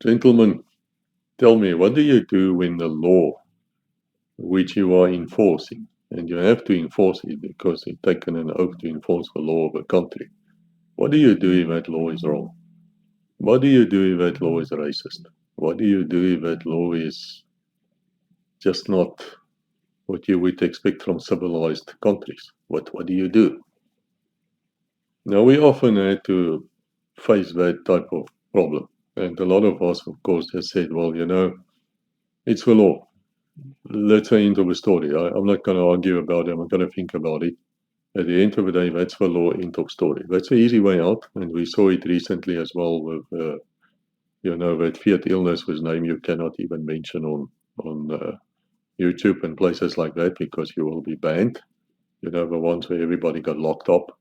Gentlemen, tell me, what do you do when the law which you are enforcing, and you have to enforce it because you've taken an oath to enforce the law of a country, what do you do if that law is wrong? What do you do if that law is racist? What do you do if that law is just not what you would expect from civilized countries? What do you do? Now, we often had to face that type of problem. And a lot of us, of course, have said, well, it's the law. That's the end of the story. I'm not going to argue about it. I'm not going to think about it. At the end of the day, that's the law, end of story. That's the easy way out. And we saw it recently as well with, that Fiat illness was name you cannot even mention on YouTube and places like that because you will be banned. The ones where everybody got locked up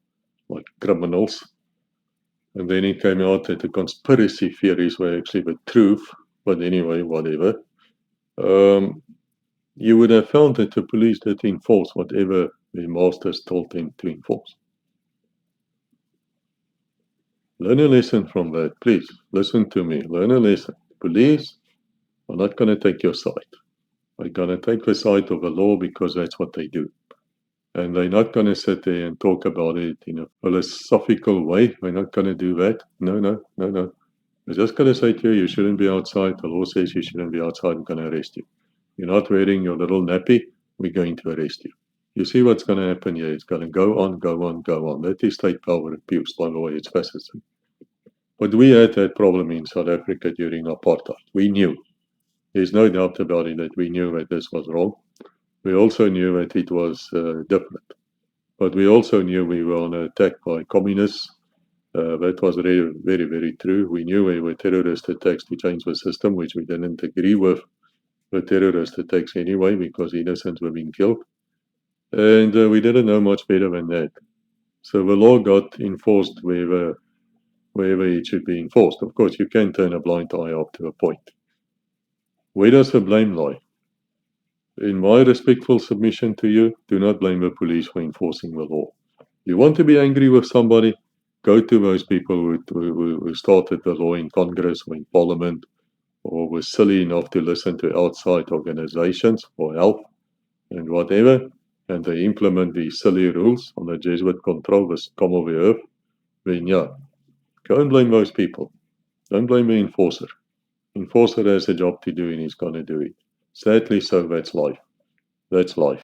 like criminals. And then it came out that the conspiracy theories were actually the truth. But anyway, whatever. You would have found that the police did enforce whatever the masters told them to enforce. Learn a lesson from that. Please, listen to me. Learn a lesson. Police are not going to take your side. They're going to take the side of the law because that's what they do. And they're not going to sit there and talk about it in a philosophical way. They're not going to do that. No. They're just going to say to you shouldn't be outside. The law says you shouldn't be outside. We're going to arrest you. You're not wearing your little nappy. We're going to arrest you. You see what's going to happen here. It's going to go on. That is state power abuse, by the way. It's fascism. But we had that problem in South Africa during apartheid. We knew. There's no doubt about it that we knew that this was wrong. We also knew that it was different. But we also knew we were on an attack by communists. That was very, very, very true. We knew we were terrorist attacks to change the system, which we didn't agree with the terrorist attacks anyway, because innocents were being killed. And we didn't know much better than that. So the law got enforced wherever it should be enforced. Of course, you can turn a blind eye up to a point. Where does the blame lie? In my respectful submission to you, do not blame the police for enforcing the law. You want to be angry with somebody? Go to those people who started the law in Congress or in Parliament or were silly enough to listen to outside organizations for help and whatever, and they implement these silly rules on the Jesuit control, the scum of the earth, then yeah, go and blame those people. Don't blame the enforcer. Enforcer has a job to do and he's going to do it. Sadly so, that's life. That's life.